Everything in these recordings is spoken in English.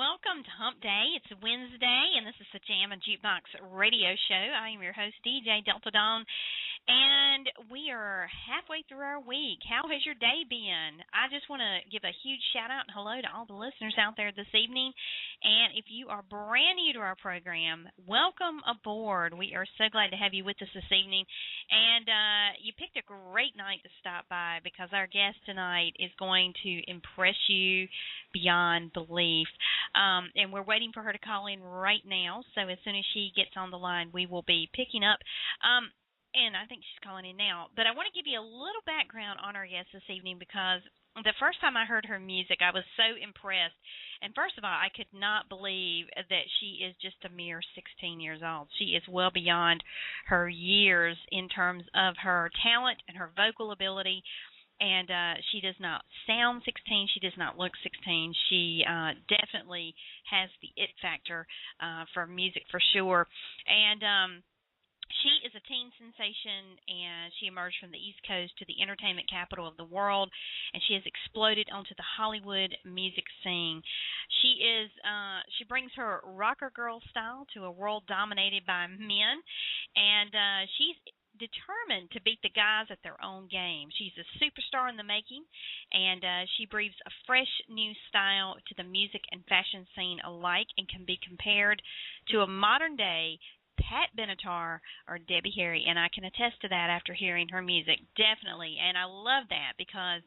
welcome to Hump Day. It's Wednesday, and this is the Jammin Jukebox radio show. I am your host, DJ Delta Dawn, and we are halfway through our week. How has your day been? I just want to give a huge shout-out and hello to all the listeners out there this evening, and if you are brand new to our program, welcome aboard. We are so glad to have you with us this evening, and you picked a great night to stop by because our guest tonight is going to impress you beyond belief. And we're waiting for her to call in right now, so as soon as she gets on the line, we will be picking up. And I think she's calling in now. But I want to give you a little background on our guest this evening because the first time I heard her music, I was so impressed. And first of all, I could not believe that she is just a mere 16 years old. She is well beyond her years in terms of her talent and her vocal ability. And she does not sound 16. She does not look 16. She definitely has the it factor for music for sure. And she is a teen sensation, and she emerged from the East Coast to the entertainment capital of the world, and she has exploded onto the Hollywood music scene. She brings her rocker girl style to a world dominated by men, and she's determined to beat the guys at their own game. She's a superstar in the making, and she breathes a fresh new style to the music and fashion scene alike and can be compared to a modern-day Pat Benatar or Debbie Harry, and I can attest to that after hearing her music, definitely. And I love that because,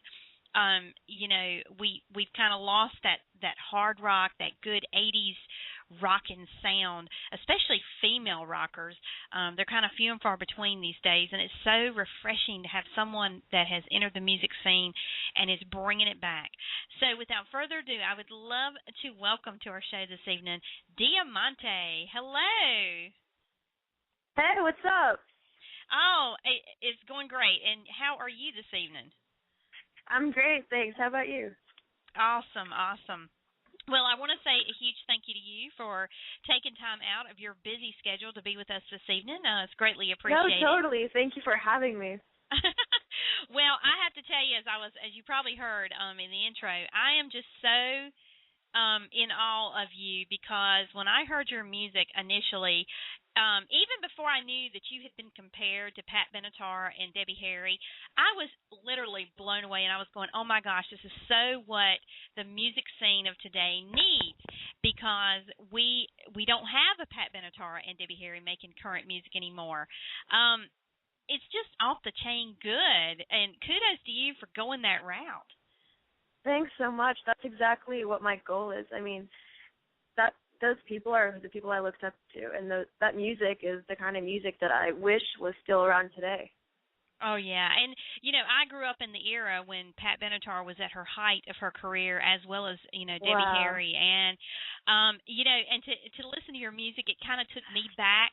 we've kind of lost that hard rock, that good 80s rockin' sound, especially female rockers. They're kind of few and far between these days, and it's so refreshing to have someone that has entered the music scene and is bringing it back. So without further ado, I would love to welcome to our show this evening, Diamante. Hello. Hey, what's up? Oh, it's going great. And how are you this evening? I'm great, thanks. How about you? Awesome. Well, I want to say a huge thank you to you for taking time out of your busy schedule to be with us this evening. It's greatly appreciated. No, totally. Thank you for having me. Well, I have to tell you, as you probably heard in the intro, I am just so in awe of you because when I heard your music initially, even before I knew that you had been compared to Pat Benatar and Debbie Harry, I was literally blown away, and I was going, oh, my gosh, this is so what the music scene of today needs because we don't have a Pat Benatar and Debbie Harry making current music anymore. It's just off the chain good, and kudos to you for going that route. Thanks so much. That's exactly what my goal is. I mean, those people are the people I looked up to, and that music is the kind of music that I wish was still around today. Oh, yeah. And, I grew up in the era when Pat Benatar was at her height of her career as well as, Debbie Harry. And, and to listen to your music, it kind of took me back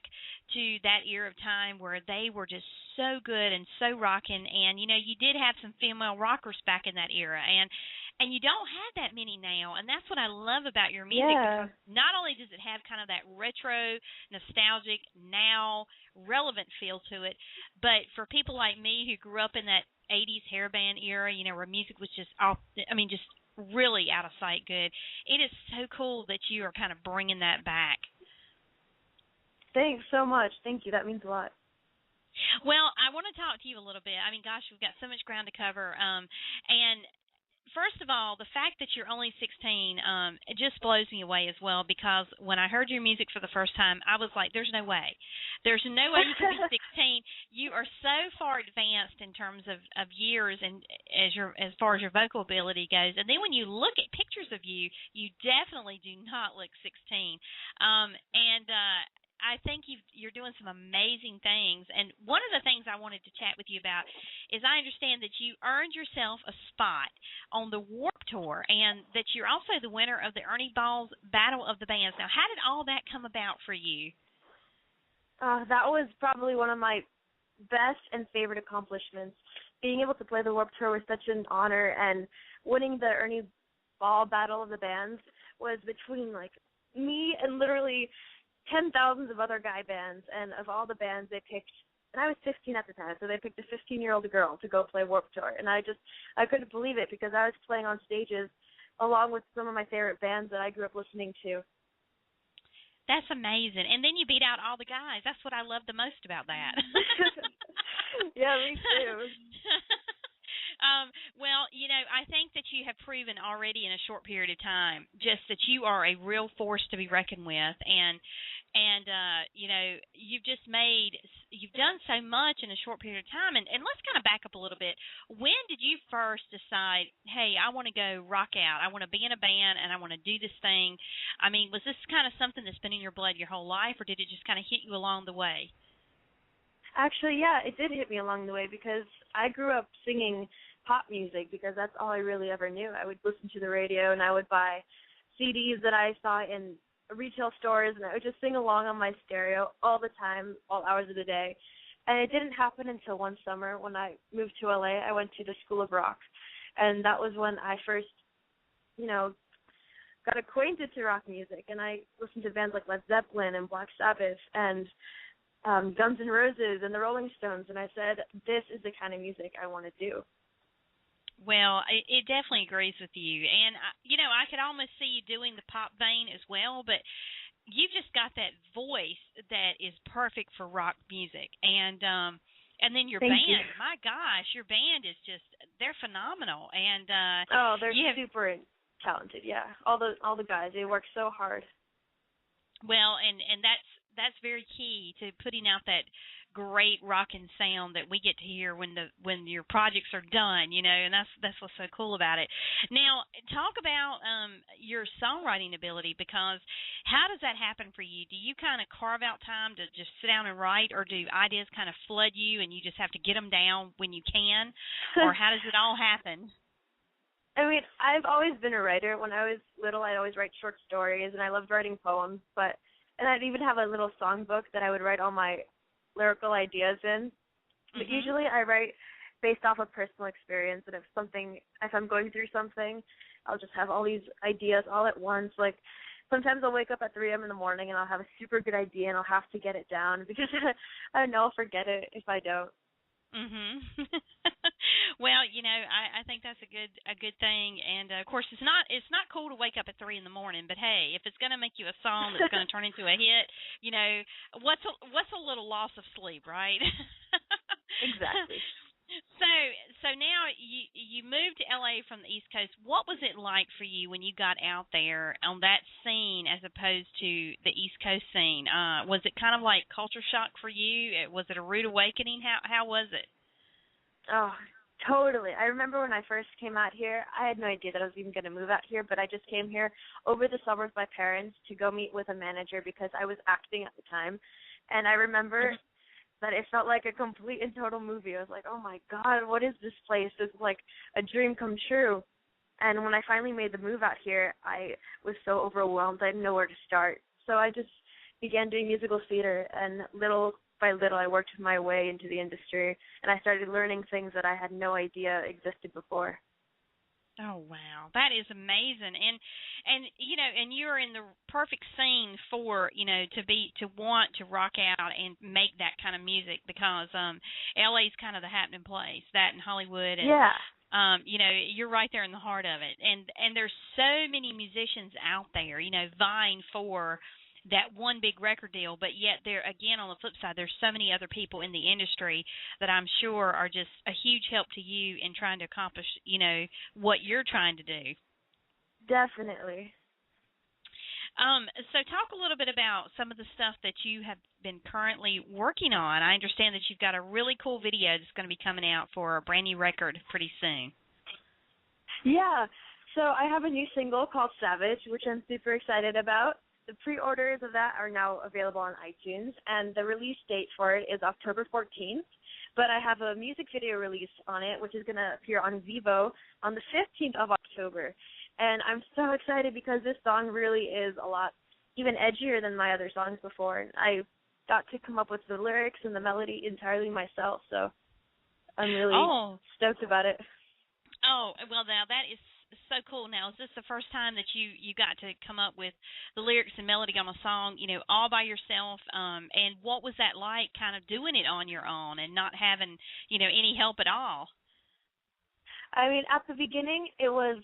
to that era of time where they were just so good and so rocking. And, you did have some female rockers back in that era. And you don't have that many now, and that's what I love about your music. Yeah. Because not only does it have kind of that retro, nostalgic, now relevant feel to it, but for people like me who grew up in that 80s hair band era, where music was just just really out of sight good, it is so cool that you are kind of bringing that back. Thanks so much. Thank you. That means a lot. Well, I want to talk to you a little bit. I mean, gosh, we've got so much ground to cover, and first of all, the fact that you're only 16, it just blows me away as well because when I heard your music for the first time, I was like, there's no way. There's no way you can be 16. You are so far advanced in terms of years and as far as your vocal ability goes. And then when you look at pictures of you, you definitely do not look 16. I think you're doing some amazing things. And one of the things I wanted to chat with you about is I understand that you earned yourself a spot on the Warped Tour and that you're also the winner of the Ernie Ball's Battle of the Bands. Now, how did all that come about for you? That was probably one of my best and favorite accomplishments. Being able to play the Warped Tour was such an honor, and winning the Ernie Ball Battle of the Bands was between, me and literally 10,000 of other guy bands, and of all the bands they picked, and I was 15 at the time, so they picked a 15-year-old girl to go play Warped Tour, and I couldn't believe it because I was playing on stages along with some of my favorite bands that I grew up listening to. That's amazing. And then you beat out all the guys. That's what I love the most about that. Yeah, me too. Well, I think that you have proven already in a short period of time just that you are a real force to be reckoned with, and you've done so much in a short period of time. And let's kind of back up a little bit. When did you first decide, hey, I want to go rock out, I want to be in a band, and I want to do this thing? I mean, was this kind of something that's been in your blood your whole life, or did it just kind of hit you along the way? Actually, yeah, it did hit me along the way because I grew up singing pop music because that's all I really ever knew. I would listen to the radio and I would buy CDs that I saw in retail stores, and I would just sing along on my stereo all the time, all hours of the day. And it didn't happen until one summer when I moved to LA. I went to the School of Rock, and that was when I first, got acquainted to rock music, and I listened to bands like Led Zeppelin and Black Sabbath and Guns N' Roses and the Rolling Stones, and I said, this is the kind of music I want to do. Well, it definitely agrees with you. And, I could almost see you doing the pop vein as well, but you've just got that voice that is perfect for rock music. And then your Thank band, you. my gosh, your band is just, they're phenomenal. And they're super talented, yeah. All the guys, they work so hard. Well, and that's very key to putting out that great rockin' sound that we get to hear when your projects are done, and that's what's so cool about it. Now, talk about your songwriting ability, because how does that happen for you? Do you kind of carve out time to just sit down and write, or do ideas kind of flood you and you just have to get them down when you can, or how does it all happen? I mean, I've always been a writer. When I was little, I'd always write short stories, and I loved writing poems, and I'd even have a little songbook that I would write all my lyrical ideas in. But usually I write based off of personal experience, and if I'm going through something, I'll just have all these ideas all at once. Like, sometimes I'll wake up at 3 a.m. in the morning and I'll have a super good idea and I'll have to get it down because I know I'll forget it if I don't. Well, I think that's a good thing, and of course it's not cool to wake up at 3 in the morning, but hey, if it's going to make you a song that's going to turn into a hit, what's a little loss of sleep, right? Exactly. So now you moved to LA from the East Coast. What was it like for you when you got out there on that scene as opposed to the East Coast scene? Was it kind of like culture shock for you? Was it a rude awakening? How was it? Oh, totally. I remember when I first came out here, I had no idea that I was even going to move out here, but I just came here over the summer with my parents to go meet with a manager because I was acting at the time. And I remember that it felt like a complete and total movie. I was like, oh my God, what is this place? This is like a dream come true. And when I finally made the move out here, I was so overwhelmed. I didn't know where to start. So I just began doing musical theater, and little by little I worked my way into the industry, and I started learning things that I had no idea existed before. Oh wow, that is amazing, and you're in the perfect scene for to want to rock out and make that kind of music, because LA's kind of the happening place, that in Hollywood, and you're right there in the heart of it, and there's so many musicians out there, vying for that one big record deal, but yet there again on the flip side, there's so many other people in the industry that I'm sure are just a huge help to you in trying to accomplish, what you're trying to do. Definitely. So talk a little bit about some of the stuff that you have been currently working on. I understand that you've got a really cool video that's going to be coming out for a brand new record pretty soon. Yeah. So I have a new single called Savage, which I'm super excited about. The pre-orders of that are now available on iTunes, and the release date for it is October 14th. But I have a music video release on it, which is going to appear on Vivo on the 15th of October. And I'm so excited because this song really is a lot even edgier than my other songs before. I got to come up with the lyrics and the melody entirely myself, so I'm really stoked about it. Oh, well, now that is so cool. Now, is this the first time that you got to come up with the lyrics and melody on a song, all by yourself? And what was that like, kind of doing it on your own and not having, any help at all? I mean, at the beginning, it was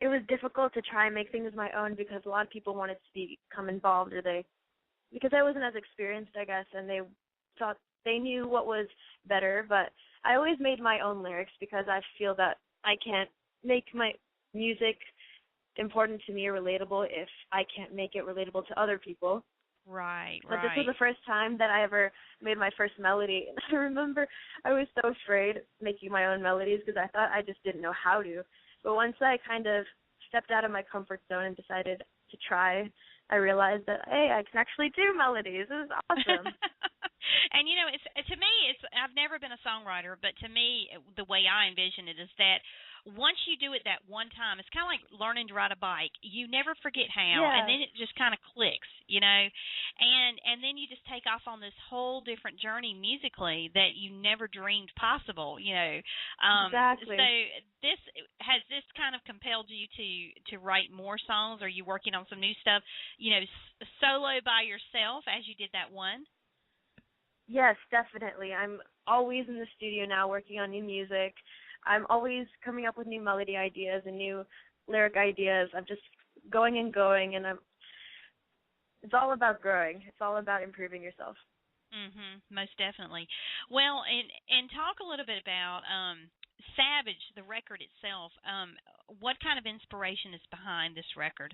it was difficult to try and make things my own because a lot of people wanted to become involved, because I wasn't as experienced, I guess, and they thought they knew what was better. But I always made my own lyrics because I feel that I can't make my music important to me or relatable if I can't make it relatable to other people. Right. But this was the first time that I ever made my first melody. And I remember I was so afraid making my own melodies because I thought I just didn't know how to. But once I kind of stepped out of my comfort zone and decided to try, I realized that, hey, I can actually do melodies. This is awesome. And, you know, I've never been a songwriter, but to me, the way I envision it is that once you do it that one time, it's kind of like learning to ride a bike. You never forget how, and then it just kind of clicks, you know, and then you just take off on this whole different journey musically that you never dreamed possible, you know. Exactly. So has this kind of compelled you to write more songs? Are you working on some new stuff, you know, solo by yourself as you did that one? Yes, definitely. I'm always in the studio now working on new music. I'm always coming up with new melody ideas and new lyric ideas. I'm just going and going, and it's all about growing. It's all about improving yourself. Most definitely. Well, and talk a little bit about Savage, the record itself. What kind of inspiration is behind this record?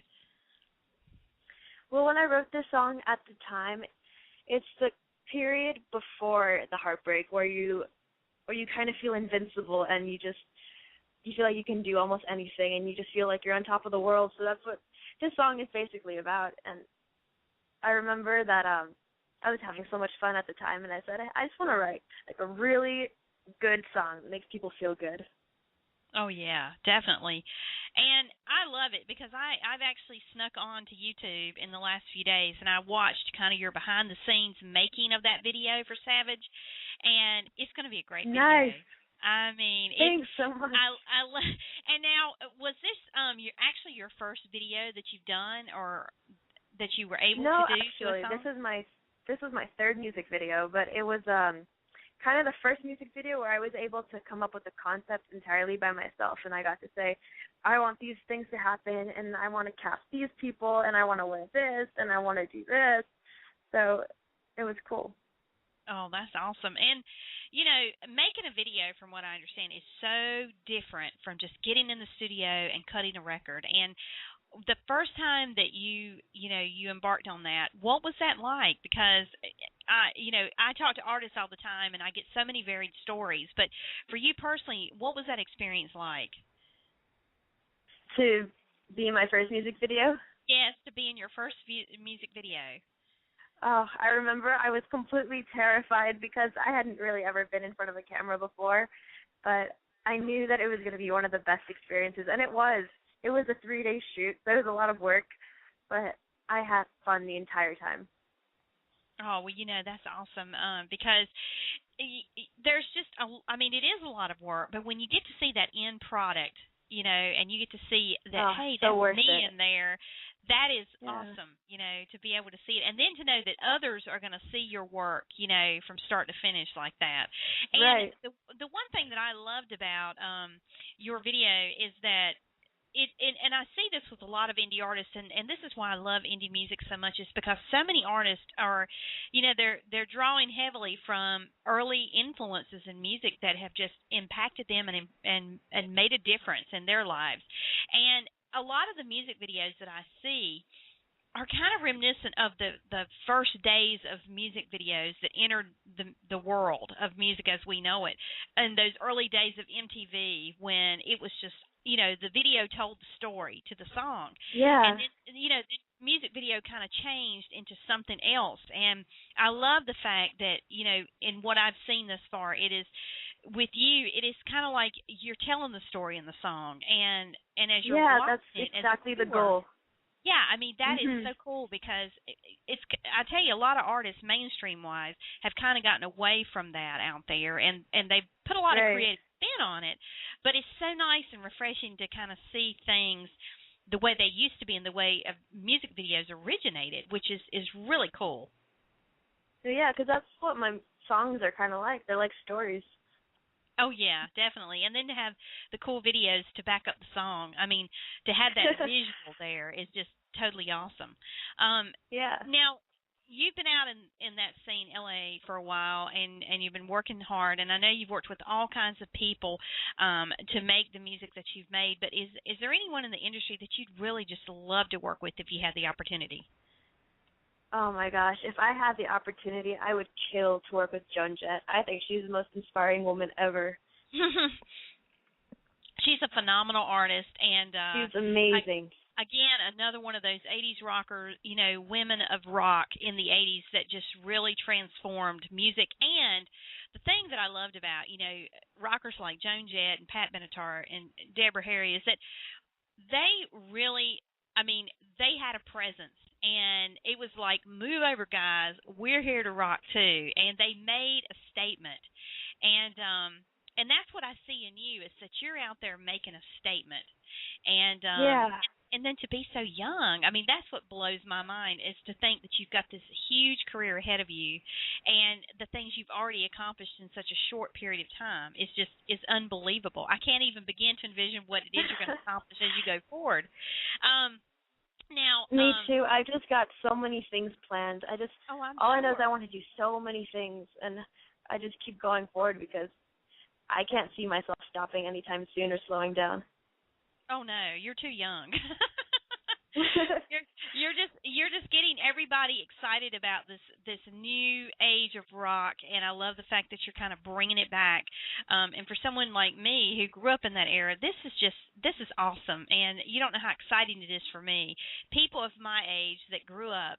Well, when I wrote this song at the time, it's the period before the heartbreak where you kind of feel invincible and you feel like you can do almost anything and you just feel like you're on top of the world. So that's what this song is basically about. And I remember that I was having so much fun at the time, and I said, I just want to write like a really good song that makes people feel good. Oh, yeah, definitely. And I love it because I've actually snuck on to YouTube in the last few days, and I watched kind of your behind-the-scenes making of that video for Savage, and it's going to be a great video. Nice. I mean, thanks so much. And now, was this your first video that you've done, or that you were able to do? No, actually, this was my third music video, but it was kind of the first music video where I was able to come up with the concept entirely by myself, and I got to say, I want these things to happen, and I want to cast these people, and I want to wear this, and I want to do this. So it was cool. Oh, that's awesome. And, you know, making a video, from what I understand, is so different from just getting in the studio and cutting a record. And the first time that you embarked on that, what was that like? Because I talk to artists all the time, and I get so many varied stories. But for you personally, what was that experience like? To be in my first music video? Yes, to be in your first music video. Oh, I remember I was completely terrified because I hadn't really ever been in front of a camera before, but I knew that it was going to be one of the best experiences, and it was. It was a 3-day shoot. There was a lot of work, but I had fun the entire time. Oh, well, you know, that's awesome because there's just, it is a lot of work, but when you get to see that end product, you know, and you get to see that, hey, so that's me it. in there, that is awesome, you know, to be able to see it. And then to know that others are going to see your work, you know, from start to finish like that. And right. the one thing that I loved about your video is that and I see this with a lot of indie artists, and this is why I love indie music so much, is because so many artists are, you know, they're drawing heavily from early influences in music that have just impacted them and made a difference in their lives. And a lot of the music videos that I see are kind of reminiscent of the first days of music videos that entered the world of music as we know it, and those early days of MTV when it was just, you know, the video told the story to the song. Yeah. And then, you know, the music video kind of changed into something else. And I love the fact that, you know, in what I've seen thus far, it is, with you, it is kind of like you're telling the story in the song. And as you're watching that's exactly the goal. Yeah, I mean, that is so cool because it's, I tell you, a lot of artists, mainstream-wise, have kind of gotten away from that out there, and they've put a lot of creative spin on it. But it's so nice and refreshing to kind of see things the way they used to be and the way music videos originated, which is really cool. So, yeah, because that's what my songs are kind of like. They're like stories. Oh yeah, definitely. And then to have the cool videos to back up the song. I mean, to have that visual there is just totally awesome. Um, Yeah. now you've been out in that scene, LA, for a while, and you've been working hard. And I know you've worked with all kinds of people to make the music that you've made. But is there anyone in the industry that you'd really just love to work with if you had the opportunity? Oh my gosh, if I had the opportunity, I would kill to work with Joan Jett. I think she's the most inspiring woman ever. She's a phenomenal artist, and She's amazing. again, another one of those 80s rockers, women of rock in the 80s that just really transformed music. And the thing that I loved about, rockers like Joan Jett and Pat Benatar and Deborah Harry is that they really, they had a presence. And it was like, move over, guys. We're here to rock too. And they made a statement. And that's what I see in you, is that you're out there making a statement. And Yeah. and then to be so young, that's what blows my mind, is to think that you've got this huge career ahead of you, and the things you've already accomplished in such a short period of time is unbelievable. I can't even begin to envision what it is you're going to accomplish as you go forward. Me too. I just got so many things planned. All I know is I want to do so many things, and I just keep going forward because I can't see myself stopping anytime soon or slowing down. Oh no, you're too young. you're just getting everybody excited about this new age of rock, and I love the fact that you're kind of bringing it back. And for someone like me who grew up in that era, this is awesome, and you don't know how exciting it is for me. People of my age that grew up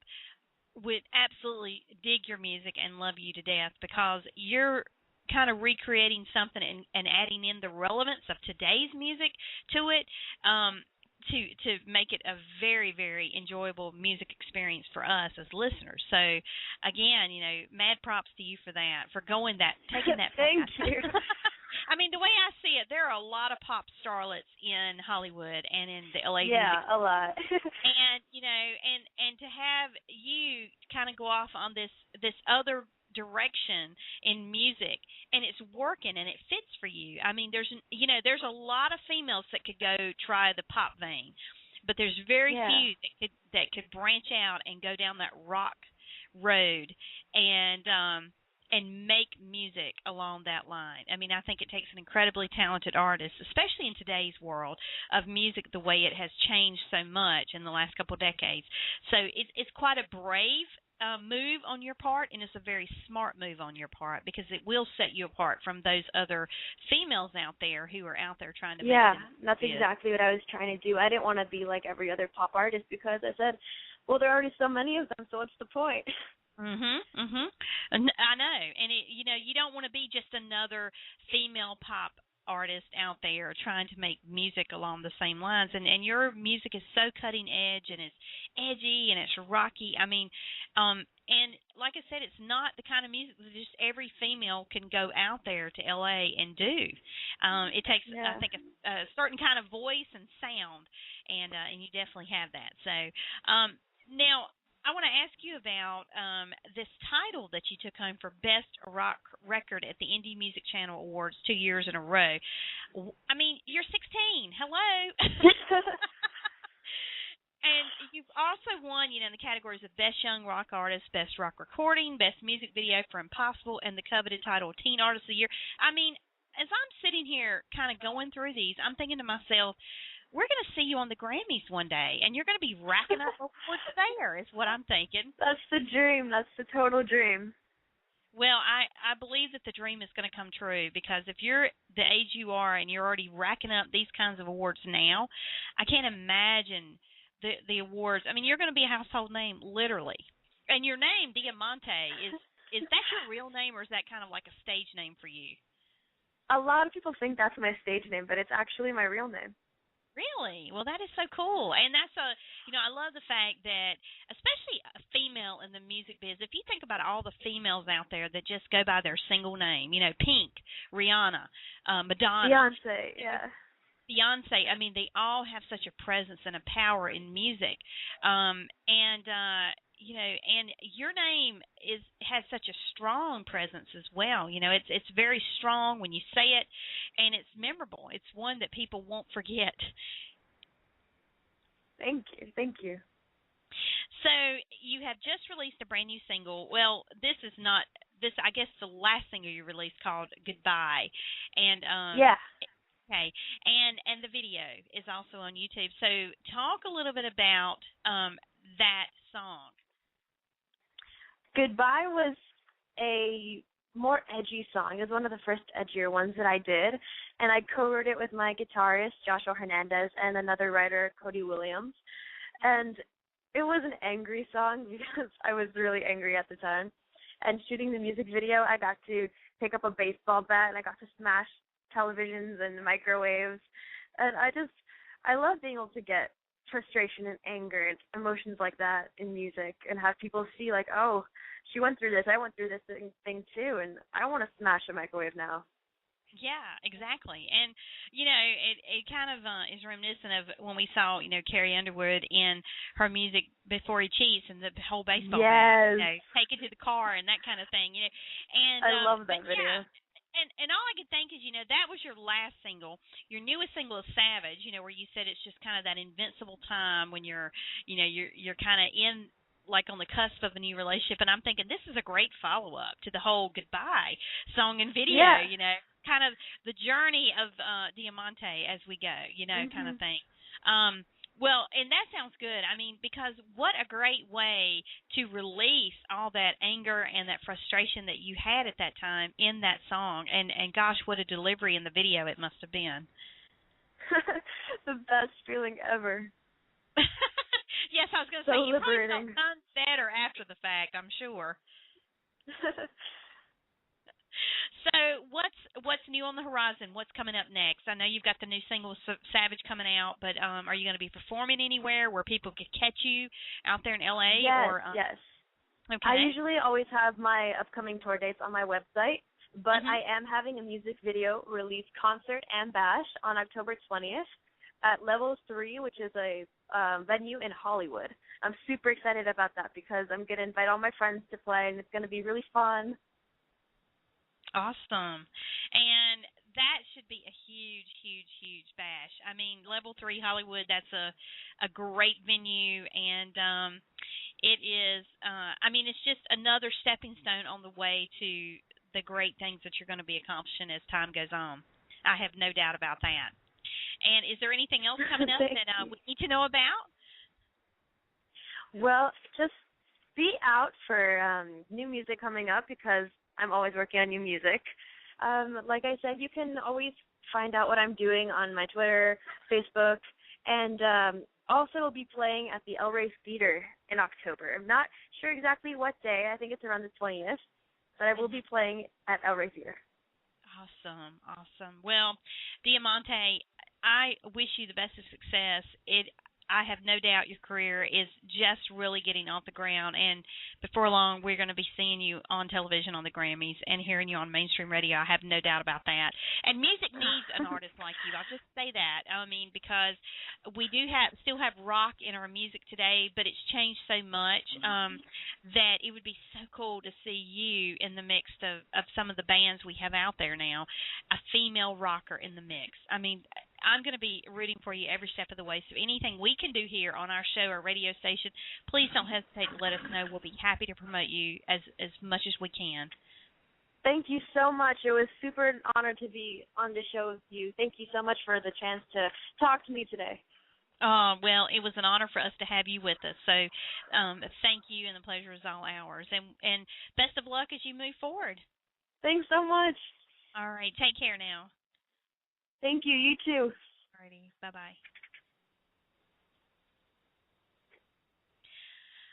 would absolutely dig your music and love you to death, because you're kind of recreating something and adding in the relevance of today's music to it, to make it a very, very enjoyable music experience for us as listeners. So again, mad props to you for that, for taking that Thank path. you. The way I see it, there are a lot of pop starlets in Hollywood and in the LA music. Yeah, a lot. And and to have you kind of go off on this other direction in music, and it's working and it fits for you. There's a lot of females that could go try the pop vein, but there's very few that could branch out and go down that rock road and make music along that line. I think it takes an incredibly talented artist, especially in today's world of music, the way it has changed so much in the last couple of decades. So it's quite a brave move on your part, and it's a very smart move on your part, because it will set you apart from those other females out there who are out there trying to make it. That's exactly what I was trying to do. I didn't want to be like every other pop artist, because I said, well, there are already so many of them, so what's the point? And I know, and you don't want to be just another female pop artist out there trying to make music along the same lines, and your music is so cutting edge, and it's edgy, and it's rocky. And like I said, it's not the kind of music that just every female can go out there to LA and do. It takes, I think, a certain kind of voice and sound, and you definitely have that. So now I want to ask you about this title that you took home for Best Rock Record at the Indie Music Channel Awards 2 years in a row. You're 16. Hello. And you've also won, in the categories of Best Young Rock Artist, Best Rock Recording, Best Music Video for Impossible, and the coveted title Teen Artist of the Year. As I'm sitting here kind of going through these, I'm thinking to myself, we're going to see you on the Grammys one day, and you're going to be racking up awards there, is what I'm thinking. That's the dream. That's the total dream. Well, I believe that the dream is going to come true, because if you're the age you are and you're already racking up these kinds of awards now, I can't imagine the awards. You're going to be a household name, literally. And your name, Diamante, is that your real name, or is that kind of like a stage name for you? A lot of people think that's my stage name, but it's actually my real name. Really? Well, that is so cool. And that's I love the fact that, especially a female in the music biz, if you think about all the females out there that just go by their single name, Pink, Rihanna, Madonna. Beyonce, yeah. Beyonce, they all have such a presence and a power in music. and your name has such a strong presence as well. It's very strong when you say it, and it's memorable. It's one that people won't forget. Thank you. Thank you. So you have just released a brand new single. Well, this is not this. I guess the last single you released called "Goodbye," and Yeah. okay, and the video is also on YouTube. So talk a little bit about that song. Goodbye was a more edgy song. It was one of the first edgier ones that I did, and I co-wrote it with my guitarist, Joshua Hernandez, and another writer, Cody Williams. And it was an angry song because I was really angry at the time. And shooting the music video, I got to pick up a baseball bat, and I got to smash televisions and microwaves. And I love being able to get frustration and anger and emotions like that in music and have people see, like, oh, she went through this, I went through this thing too, and I want to smash a microwave now. Yeah, exactly. And, it kind of is reminiscent of when we saw, Carrie Underwood in her music Before He Cheats and the whole baseball bat, take it to the car and that kind of thing, And I love that video. Yeah. And all I could think is, that was your last single. Your newest single is Savage, where you said it's just kind of that invincible time when you're kind of in, like, on the cusp of a new relationship. And I'm thinking this is a great follow-up to the whole Goodbye song and video, kind of the journey of Diamante as we go, kind of thing. Well, and that sounds good. I mean, because what a great way to release all that anger and that frustration that you had at that time in that song. And gosh, what a delivery in the video it must have been. The best feeling ever. Yes, I was going to say, you probably felt sunset or after the fact, I'm sure. So what's new on the horizon? What's coming up next? I know you've got the new single Savage coming out, but are you going to be performing anywhere where people could catch you out there in LA? Yes. Okay. I usually always have my upcoming tour dates on my website, but I am having a music video release concert and bash on October 20th at Level 3, which is a venue in Hollywood. I'm super excited about that because I'm going to invite all my friends to play, and it's going to be really fun. Awesome. And that should be a huge, huge, huge bash. I mean, Level 3 Hollywood, that's a great venue, and it is, it's just another stepping stone on the way to the great things that you're going to be accomplishing as time goes on. I have no doubt about that. And is there anything else coming up that we need to know about? Well, just be out for new music coming up because I'm always working on new music. Like I said, you can always find out what I'm doing on my Twitter, Facebook, and also will be playing at the El Rey Theater in October. I'm not sure exactly what day. I think it's around the 20th, but I will be playing at El Rey Theater. Awesome. Well, Diamante, I wish you the best of success. I have no doubt your career is just really getting off the ground, and before long we're going to be seeing you on television on the Grammys and hearing you on mainstream radio. I have no doubt about that. And music needs an artist like you. I'll just say that. I mean, because we do still have rock in our music today, but it's changed so much that it would be so cool to see you in the mix of some of the bands we have out there now, a female rocker in the mix. I mean, I'm going to be rooting for you every step of the way. So anything we can do here on our show or radio station, please don't hesitate to let us know. We'll be happy to promote you as much as we can. Thank you so much. It was super an honor to be on the show with you. Thank you so much for the chance to talk to me today. Well, it was an honor for us to have you with us. So thank you, and the pleasure is all ours. And best of luck as you move forward. Thanks so much. All right. Take care now. Thank you. You too. Alrighty. Bye-bye.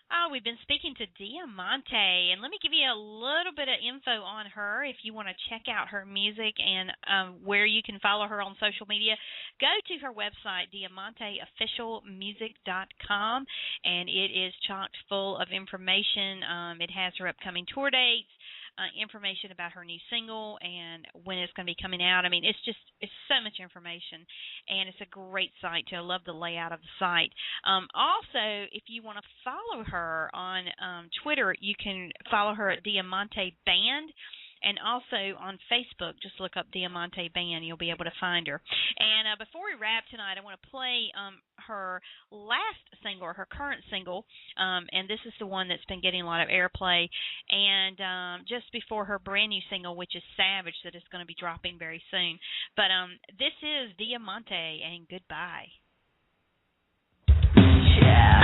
Oh, we've been speaking to Diamante, and let me give you a little bit of info on her if you want to check out her music and where you can follow her on social media. Go to her website, diamanteofficialmusic.com, and it is chocked full of information. It has her upcoming tour dates. information about her new single and when it's going to be coming out. I mean, it's so much information, and it's a great site too. I love the layout of the site. Also, if you want to follow her on Twitter, you can follow her at Diamante Band. And also on Facebook, just look up Diamante Band. You'll be able to find her. And before we wrap tonight, I want to play her last single, or her current single, and this is the one that's been getting a lot of airplay. And just before her brand new single, which is Savage, that is going to be dropping very soon. But this is Diamante and Goodbye. Yeah.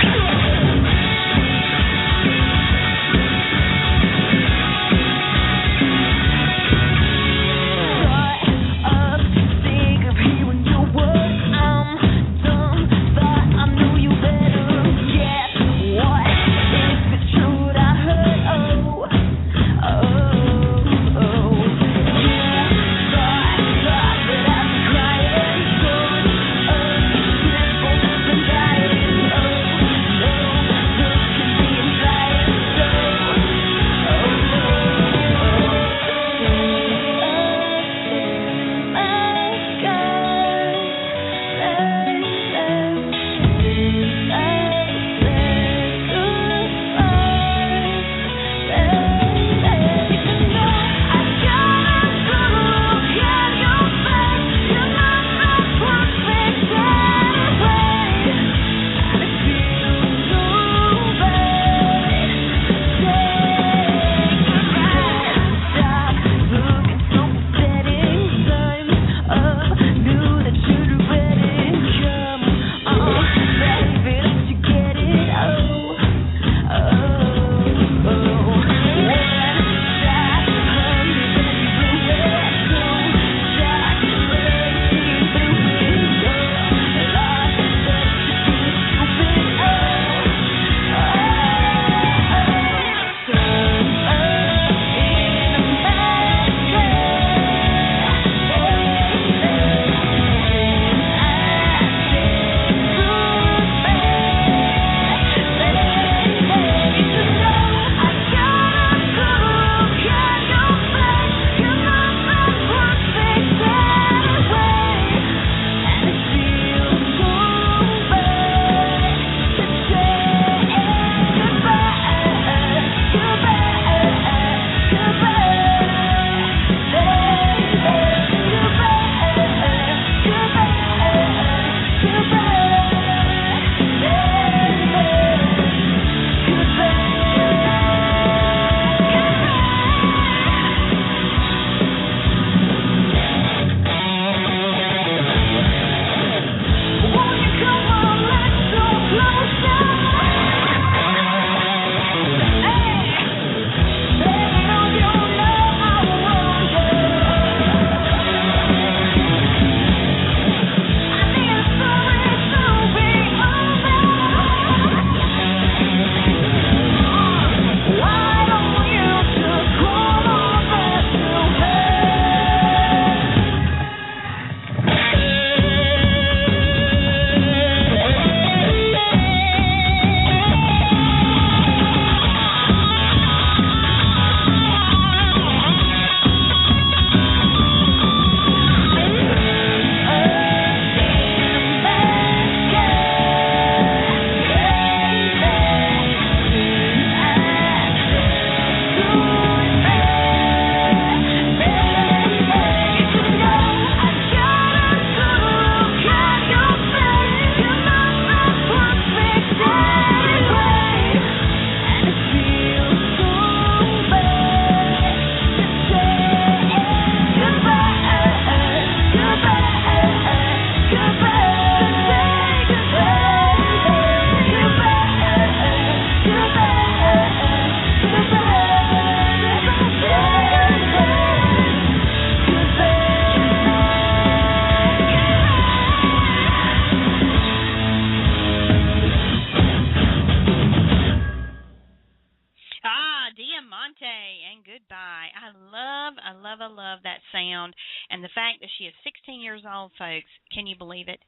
I love that sound. And the fact that she is 16 years old, folks, can you believe it?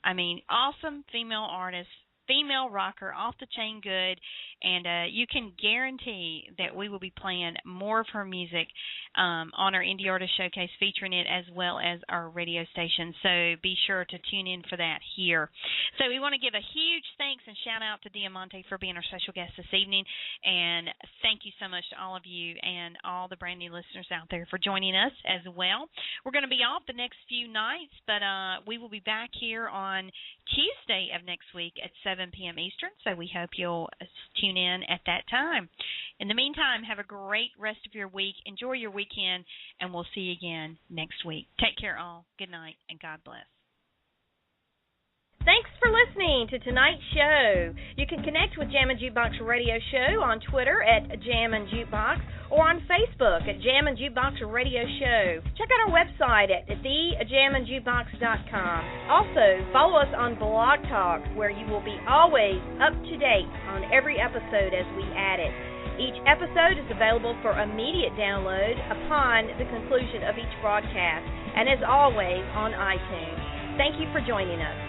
I mean, awesome female artist, female rocker, off the chain good, and you can guarantee that we will be playing more of her music on our Indie Artist Showcase, featuring it as well as our radio station. So be sure to tune in for that here. So we want to give a huge thanks and shout out to Diamante for being our special guest this evening, and thank you so much to all of you and all the brand new listeners out there for joining us as well. We're going to be off the next few nights, but we will be back here on Tuesday of next week at 7 p.m. Eastern, so we hope you'll tune in at that time. In the meantime, have a great rest of your week. Enjoy your weekend, and we'll see you again next week. Take care, all. Good night, and God bless. Thanks for listening to tonight's show. You can connect with Jammin' Jukebox Radio Show on Twitter at Jammin' Jukebox or on Facebook at Jammin' Jukebox Radio Show. Check out our website at thejamminjukebox.com. Also, follow us on Blog Talk, where you will be always up to date on every episode as we add it. Each episode is available for immediate download upon the conclusion of each broadcast, and as always, on iTunes. Thank you for joining us.